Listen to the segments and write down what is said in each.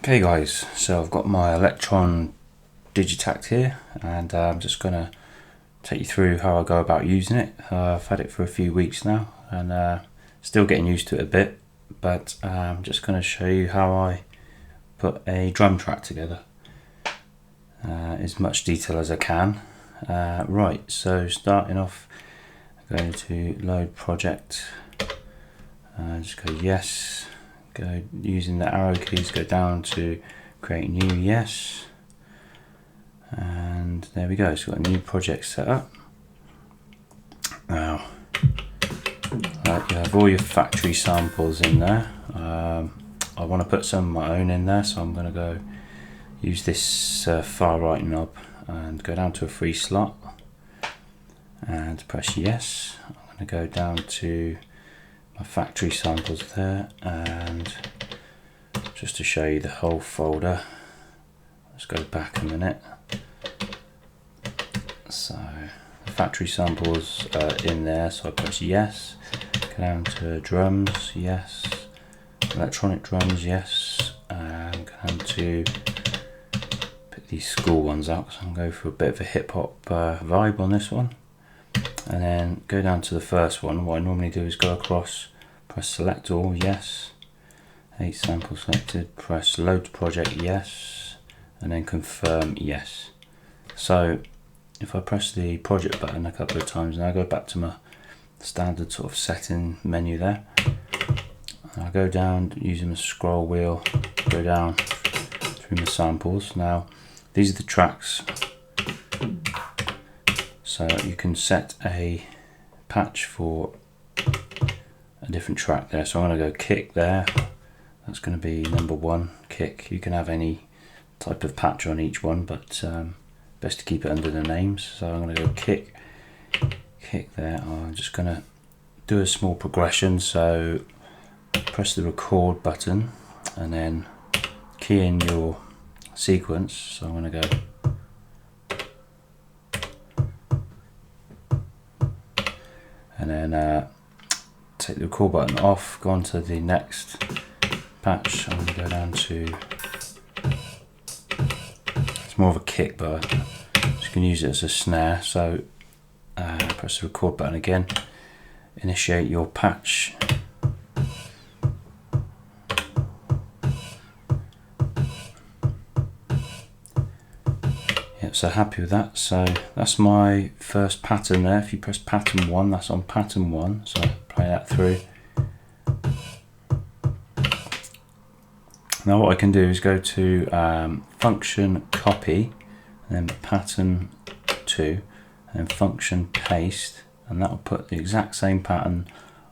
Okay guys, so I've got my Elektron Digitakt here, and I'm just going to take you through how I go about using it. I've had it for a few weeks now and still getting used to it a bit, but I'm just going to show you how I put a drum track together as much detail as I can. Right, so starting off, I'm going to load project, just go yes. Go using the arrow keys, go down to create new, yes, and there we go. So we've got a new project set up. Now, you have all your factory samples in there. I want to put some of my own in there, so I'm going to go use this far right knob and go down to a free slot and press yes. I'm going to go down to my factory samples there, and just to show you the whole folder, let's go back a minute. So the factory samples are in there, so I press yes, go down to drums, yes, electronic drums, yes, and go down to pick these school ones out because I'm going to go for a bit of a hip hop vibe on this one. And then go down to the first one. What I normally do is go across, press select all, yes, 8 samples selected, press load project, yes, and then confirm, yes. So if I press the project button a couple of times, and I go back to my standard sort of setting menu there, I go down using the scroll wheel, go down through my samples. Now these are the tracks. So you can set a patch for a different track there. So I'm going to go kick there. That's going to be number 1, kick. You can have any type of patch on each one, but best to keep it under the names. So I'm going to go kick there. I'm just going to do a small progression. So press the record button and then key in your sequence. So I'm going to go and then take the record button off, go on to the next patch. I'm going to go down to, it's more of a kick, but you can use it as a snare. So press the record button again, initiate your patch. So happy with that. So that's my first pattern there. If you press pattern 1, that's on pattern 1. So play that through. Now what I can do is go to function copy, and then pattern 2, and then function paste, and that will put the exact same pattern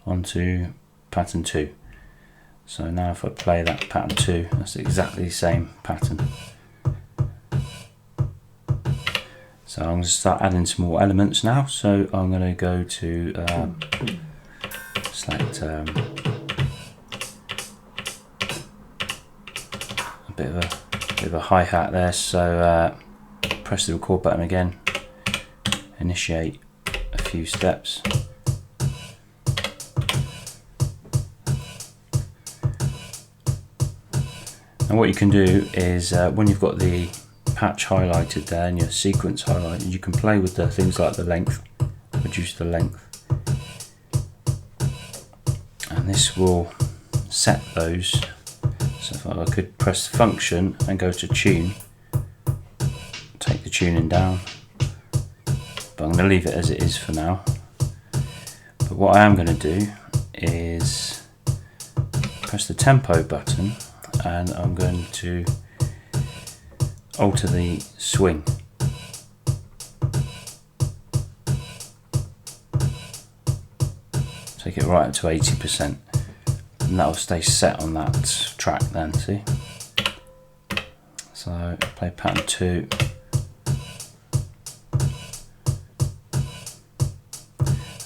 onto pattern 2. So now if I play that pattern 2, that's exactly the same pattern. So I'm going to start adding some more elements now. So I'm going to go to select a bit of a hi-hat there. So press the record button again, initiate a few steps. And what you can do is when you've got the patch highlighted there and your sequence highlighted, you can play with the things like the length, reduce the length, and this will set those. So if I could press function and go to tune, take the tuning down, but I'm going to leave it as it is for now. But what I am going to do is press the tempo button, and I'm going to alter the swing. Take it right up to 80%, and that will stay set on that track then, see? So play pattern 2.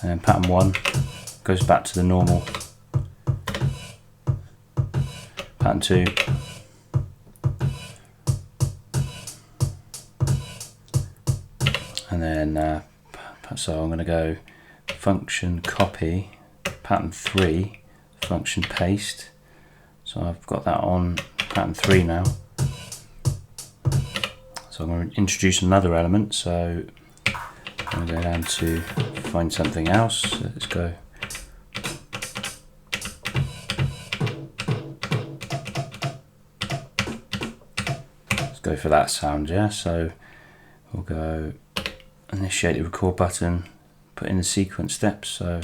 And then pattern 1 goes back to the normal. Pattern 2. And then so I'm going to go function copy, pattern 3, function paste. So I've got that on pattern 3 now. So I'm going to introduce another element, so I'm going to go down to find something else. So let's go. Let's go for that sound, yeah. So we'll go initiate the record button, put in the sequence steps. So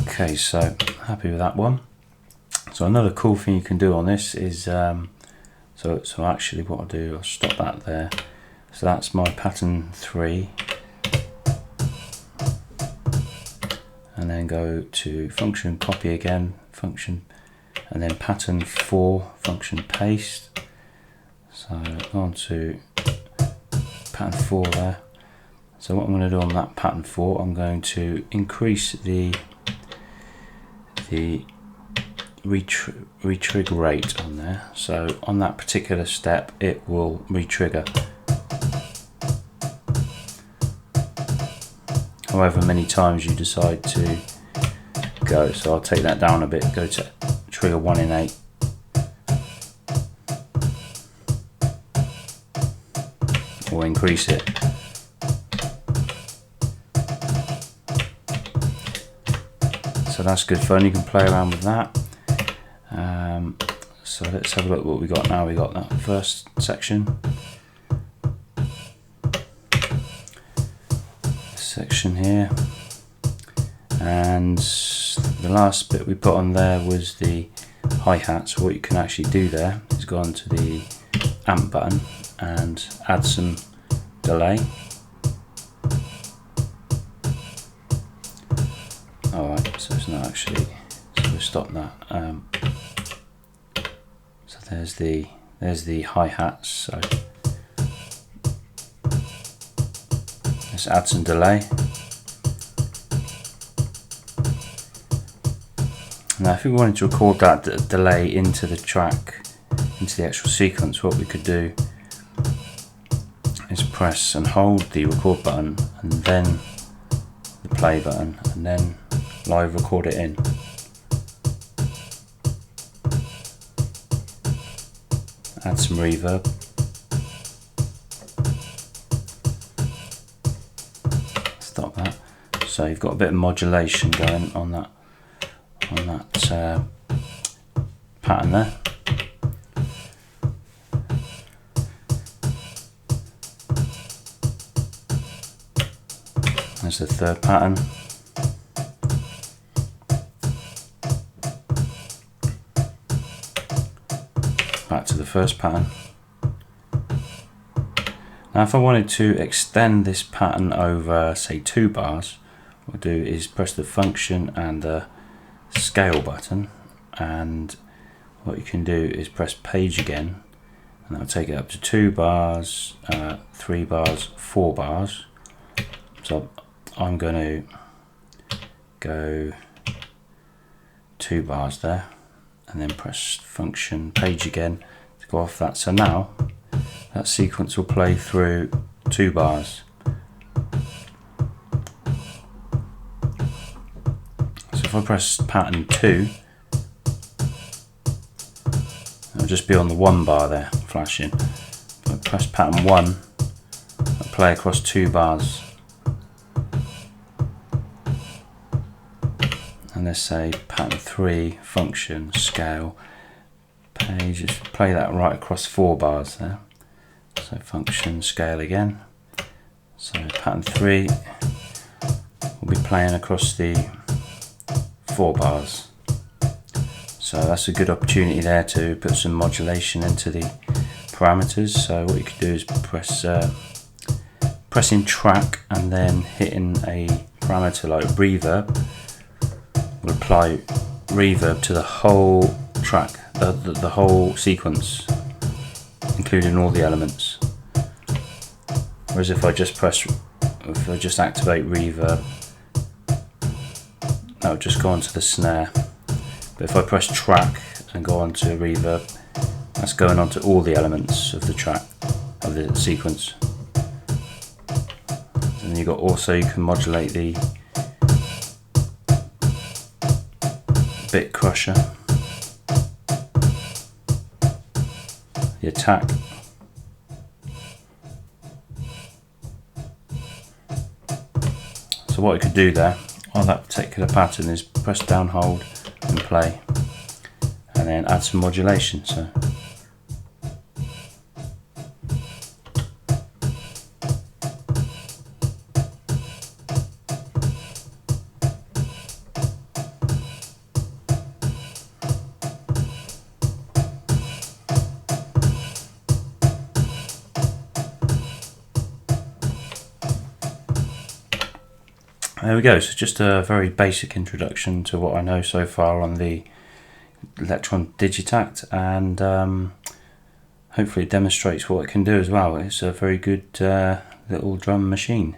okay, so happy with that one. So another cool thing you can do on this is, so actually what I'll do, I'll stop that there. So that's my pattern 3. And then go to function copy again, function, and then pattern 4, function paste. So go on to pattern 4 there. So what I'm going to do on that pattern 4, I'm going to increase the retrigger rate on there. So on that particular step it will retrigger however many times you decide to go. So I'll take that down a bit, go to trigger 1 in 8. Or increase it. So that's good fun, you can play around with that. So let's have a look what we got now. We got that first section. This section here. And the last bit we put on there was the hi-hat. So what you can actually do there is go onto the amp button and add some delay. Alright, so it's not actually, so we'll stop that. So there's the hi-hats, so let's add some delay. Now if we wanted to record that delay into the track, into the actual sequence, what we could do is press and hold the record button and then the play button and then live record it in. Add some reverb. Stop that. So you've got a bit of modulation going on that pattern there. There's the third pattern. Back to the first pattern. Now if I wanted to extend this pattern over say 2 bars, what I'll do is press the function and the scale button, and what you can do is press page again and that'll take it up to 2 bars, 3 bars, 4 bars. So I'm going to go 2 bars there and then press function page again to go off that. So now that sequence will play through 2 bars. So if I press pattern 2, it'll just be on the 1 bar there flashing. If I press pattern 1, I'll play across 2 bars. And let's say pattern 3, function, scale, page, just play that right across 4 bars there. So function, scale again. So pattern 3 will be playing across the 4 bars. So that's a good opportunity there to put some modulation into the parameters. So what you could do is pressing track and then hitting a parameter like reverb will apply reverb to the whole track, the whole sequence, including all the elements. Whereas if I just press if I just activate reverb, that will just go onto the snare. But if I press track and go on to reverb, that's going on to all the elements of the track, of the sequence. And you got also, you can modulate the bit crusher, the attack. So what I could do there on that particular pattern is press down, hold and play, and then add some modulation. So there we go. So just a very basic introduction to what I know so far on the Elektron Digitakt, and hopefully it demonstrates what it can do as well. It's a very good little drum machine.